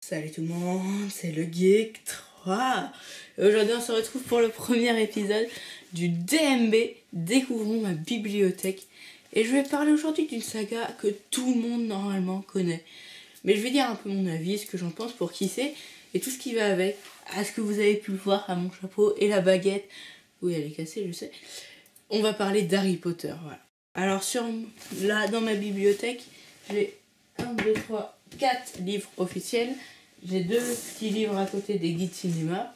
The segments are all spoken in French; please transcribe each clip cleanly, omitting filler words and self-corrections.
Salut tout le monde, c'est le Geek 3. Aujourd'hui on se retrouve pour le premier épisode du DMB, Découvrons ma bibliothèque. Et je vais parler aujourd'hui d'une saga que tout le monde normalement connaît. Mais je vais dire un peu mon avis, ce que j'en pense pour qui c'est, et tout ce qui va avec, à ce que vous avez pu le voir à mon chapeau et la baguette. Oui, elle est cassée, je sais. On va parler d'Harry Potter, voilà. Alors là, dans ma bibliothèque, j'ai 1, 2, 3, 4 livres officiels. J'ai 2 petits livres à côté des guides cinéma.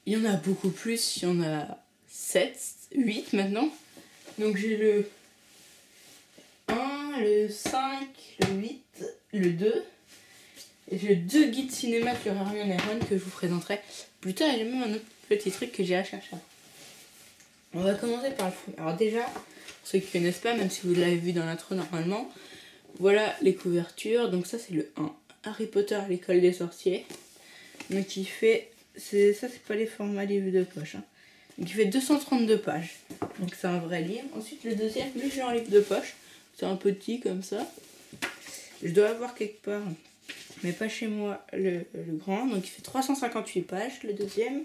Il y en a beaucoup plus, il y en a 7, 8 maintenant. Donc j'ai le 1, le 5, le 8, le 2. Et j'ai 2 guides cinéma sur Hermione et Ron que je vous présenterai plus tard. Et j'ai même un autre petit truc que j'ai à chercher. On va commencer par le fond. Alors déjà, pour ceux qui ne connaissent pas, même si vous l'avez vu dans l'intro normalement, voilà les couvertures. Donc ça c'est le 1. Harry Potter à l'école des sorciers. Donc il fait... Ça c'est pas les formats livres de poche. Hein. Donc il fait 232 pages. Donc c'est un vrai livre. Ensuite le deuxième, lui j'ai en livre de poche. C'est un petit comme ça. Je dois avoir quelque part, mais pas chez moi, le grand. Donc il fait 358 pages le deuxième.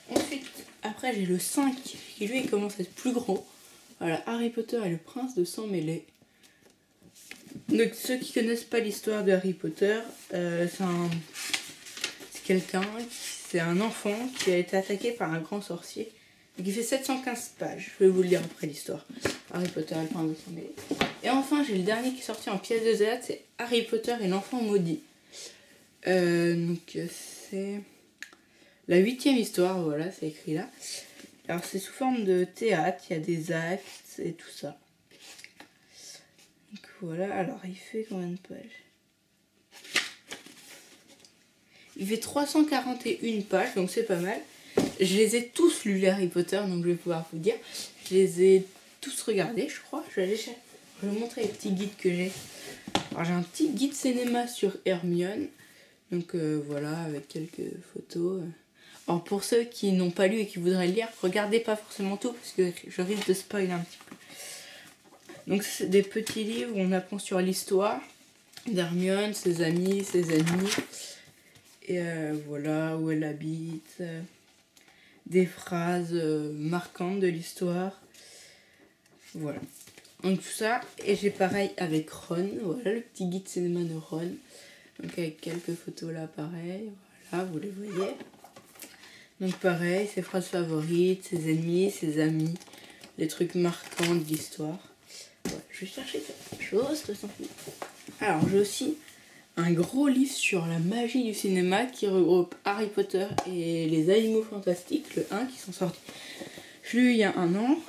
Ensuite, après j'ai le 5 qui lui il commence à être plus gros. Voilà, Harry Potter et le prince de sang mêlé. Donc ceux qui connaissent pas l'histoire de Harry Potter, c'est un enfant qui a été attaqué par un grand sorcier. Donc il fait 715 pages. Je vais vous le lire après l'histoire. Harry Potter et le prince de sang mêlé. Et enfin j'ai le dernier qui est sorti en pièce de théâtre, c'est Harry Potter et l'enfant maudit. Donc c'est la 8e histoire, voilà, c'est écrit là. Alors c'est sous forme de théâtre, il y a des actes et tout ça. Donc voilà, alors il fait combien de pages? Il fait 341 pages, donc c'est pas mal. Je les ai tous lus, les Harry Potter, donc je vais pouvoir vous dire. Je les ai tous regardés, je crois. Je vais vous montrer les petits guides que j'ai. Alors j'ai un petit guide cinéma sur Hermione. Donc voilà, avec quelques photos. Alors pour ceux qui n'ont pas lu et qui voudraient le lire, regardez pas forcément tout, parce que je risque de spoiler un petit peu. Donc c'est des petits livres où on apprend sur l'histoire d'Hermione, ses amis, ses ennemis. Et voilà, où elle habite. Des phrases marquantes de l'histoire. Voilà. Donc tout ça. Et j'ai pareil avec Ron. Voilà, le petit guide cinéma de Ron. Donc avec quelques photos là, pareil. Voilà, vous les voyez. Donc pareil, ses phrases favorites, ses ennemis, ses amis. Les trucs marquants de l'histoire. Voilà, je vais chercher quelque chose. Alors j'ai aussi un gros livre sur la magie du cinéma qui regroupe Harry Potter et les animaux fantastiques, le 1 qui sont sortis. Je l'ai eu il y a un an.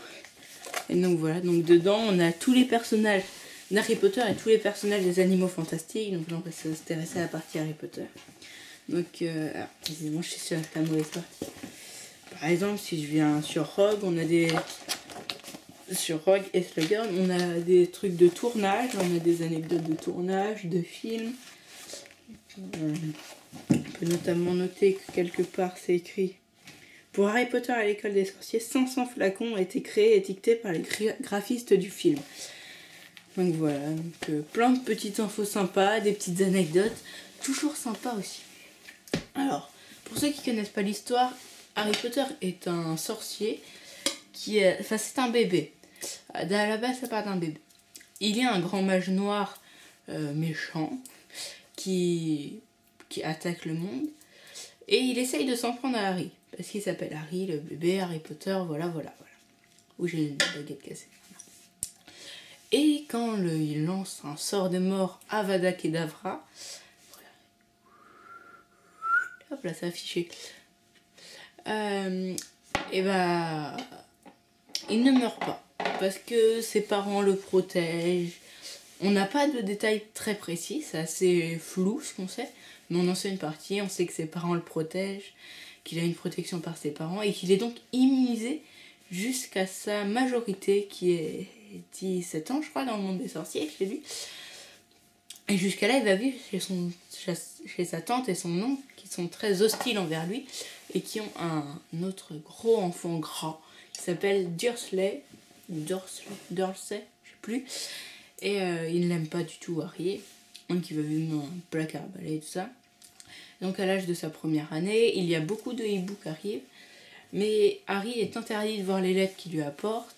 Et donc voilà, donc dedans on a tous les personnages d'Harry Potter et tous les personnages des animaux fantastiques. Donc là on va s'intéresser à la partie Harry Potter. Donc évidemment je suis sur la mauvaise partie. Par exemple si je viens sur Rogue, on a des... Sur Rogue et Slughorn, on a des trucs de tournage, on a des anecdotes de tournage, de films. On peut notamment noter que quelque part c'est écrit: pour Harry Potter à l'école des sorciers, 500 flacons ont été créés et étiquetés par les graphistes du film. Donc voilà, donc, plein de petites infos sympas, des petites anecdotes, toujours sympa aussi. Alors, pour ceux qui connaissent pas l'histoire, Harry Potter est un sorcier c'est un bébé. À la base, ça part d'un bébé. Il est un grand mage noir méchant qui attaque le monde. Et il essaye de s'en prendre à Harry. Parce qu'il s'appelle Harry, le bébé, Harry Potter, voilà. Où j'ai une baguette cassée. Et quand il lance un sort de mort Avada Kedavra, voilà. Hop là, c'est affiché. Et bah, il ne meurt pas. Parce que ses parents le protègent. On n'a pas de détails très précis, c'est assez flou ce qu'on sait. Mais on en sait une partie, on sait que ses parents le protègent, qu'il a une protection par ses parents et qu'il est donc immunisé jusqu'à sa majorité qui est 17 ans je crois dans le monde des sorciers, je l'ai lu. Et jusqu'à là il va vivre chez sa tante et son oncle qui sont très hostiles envers lui et qui ont un autre gros enfant gras qui s'appelle Dursley, je sais plus. Et il n'aime pas du tout Harry. donc il va vivre dans un placard à balai et tout ça. Donc à l'âge de sa première année, il y a beaucoup de hiboux qui arrivent, mais Harry est interdit de voir les lettres qu'il lui apporte.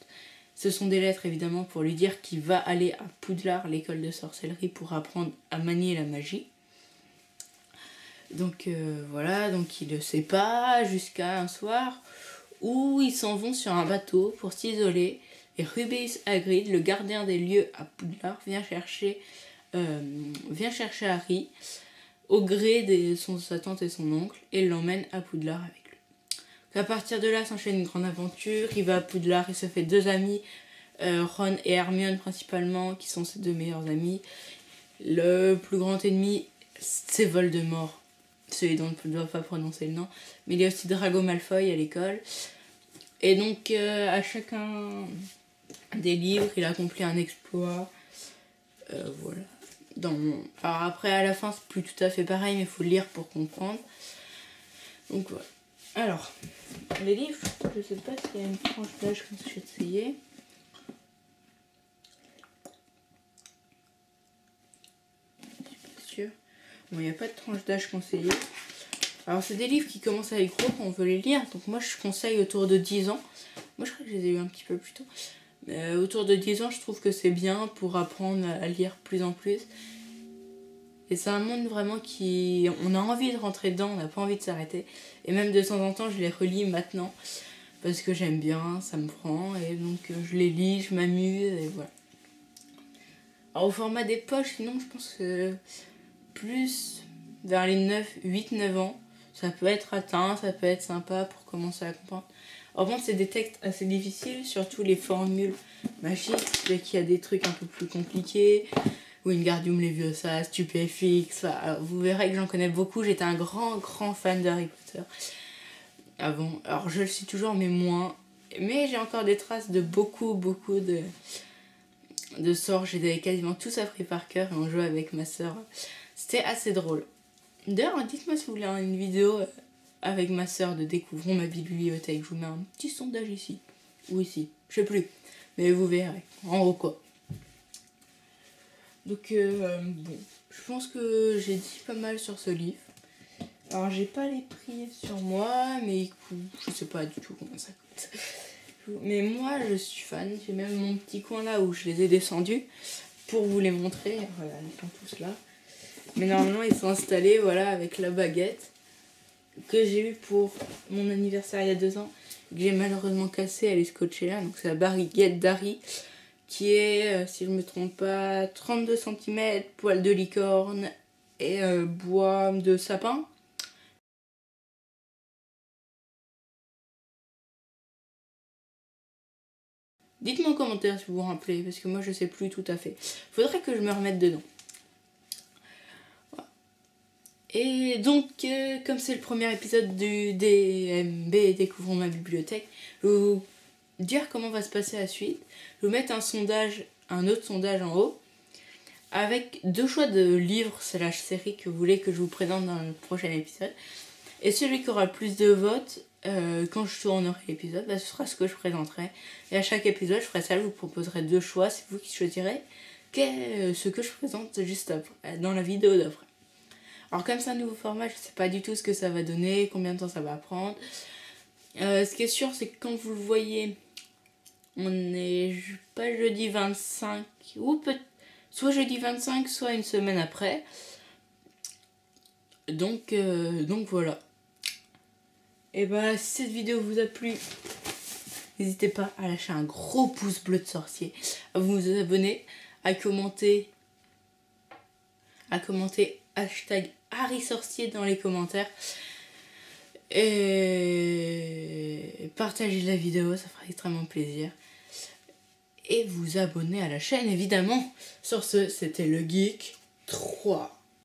Ce sont des lettres évidemment pour lui dire qu'il va aller à Poudlard, l'école de sorcellerie, pour apprendre à manier la magie. Donc voilà, donc il ne le sait pas jusqu'à un soir où ils s'en vont sur un bateau pour s'isoler. Et Rubeus Hagrid, le gardien des lieux à Poudlard, vient chercher Harry au gré de sa tante et son oncle et l'emmène à Poudlard avec lui. À partir de là s'enchaîne une grande aventure. Il va à Poudlard, il se fait 2 amis, Ron et Hermione principalement, qui sont ses 2 meilleurs amis. Le plus grand ennemi, c'est Voldemort, celui dont on ne doit pas prononcer le nom. Mais il y a aussi Drago Malfoy à l'école. Et donc à chacun des livres, il accomplit un exploit. Voilà. Alors après, à la fin, c'est plus tout à fait pareil, mais il faut le lire pour comprendre. Donc voilà. Alors, les livres, je sais pas s'il y a une tranche d'âge comme je vais essayer. Je suis pas sûre. Bon, il n'y a pas de tranche d'âge conseillée. Alors, c'est des livres qui commencent à être gros quand on veut les lire. Donc moi, je conseille autour de 10 ans. Moi, je crois que je les ai eu un petit peu plus tôt. Autour de 10 ans, je trouve que c'est bien pour apprendre à lire plus en plus. Et c'est un monde vraiment qui... On a envie de rentrer dedans, on n'a pas envie de s'arrêter. Et même de temps en temps, je les relis maintenant. Parce que j'aime bien, ça me prend. Et donc, je les lis, je m'amuse, et voilà. Alors, au format des poches, sinon, je pense que plus vers les 8-9 ans, ça peut être atteint, ça peut être sympa pour commencer à comprendre. En revanche, c'est des textes assez difficiles, surtout les formules magiques, dès qu'il y a des trucs un peu plus compliqués. Wingardium Leviosa, Stupéfix, vous verrez que j'en connais beaucoup. J'étais un grand fan d'Harry Potter avant. Alors je le suis toujours, mais moins. Mais j'ai encore des traces de beaucoup de sorts. J'ai quasiment tous appris par cœur et on jouait avec ma soeur. C'était assez drôle. D'ailleurs, dites-moi si vous voulez une vidéo avec ma soeur de Découvrons ma bibliothèque. Je vous mets un petit sondage ici. Ou ici, je sais plus. Mais vous verrez. En gros quoi. Donc bon, je pense que j'ai dit pas mal sur ce livre. Alors j'ai pas les prix sur moi, mais je sais pas du tout combien ça coûte. Mais moi je suis fan, j'ai même mon petit coin là où je les ai descendus pour vous les montrer. Voilà, ils sont tous là. Mais normalement ils sont installés, voilà, avec la baguette que j'ai eue pour mon anniversaire il y a 2 ans, que j'ai malheureusement cassée, elle est scotchée là, donc c'est la baguette d'Harry, qui est, si je ne me trompe pas, 32 cm, poil de licorne et bois de sapin. Dites-moi en commentaire si vous vous rappelez, parce que moi je sais plus tout à fait. Faudrait que je me remette dedans. Voilà. Et donc, comme c'est le premier épisode du DMB Découvrons ma bibliothèque, je vais vous dire comment va se passer la suite. Je vais vous mettre un autre sondage en haut, avec 2 choix de livres / séries que vous voulez que je vous présente dans le prochain épisode. Et celui qui aura le plus de votes, quand je tournerai l'épisode, ce sera ce que je présenterai. Et à chaque épisode, je ferai ça, je vous proposerai 2 choix, c'est vous qui choisirez ce que je présente juste après, dans la vidéo d'après. Alors comme c'est un nouveau format, je ne sais pas du tout ce que ça va donner, combien de temps ça va prendre. Ce qui est sûr, c'est que quand vous le voyez, on est pas jeudi 25, ou peut-être soit jeudi 25, soit une semaine après. Donc voilà. Et bah si cette vidéo vous a plu, n'hésitez pas à lâcher un gros pouce bleu de sorcier, à vous abonner, à commenter hashtag Harry Sorcier dans les commentaires. Et partagez la vidéo, ça fera extrêmement plaisir. Et vous abonner à la chaîne évidemment. Sur ce, c'était le Geek 3.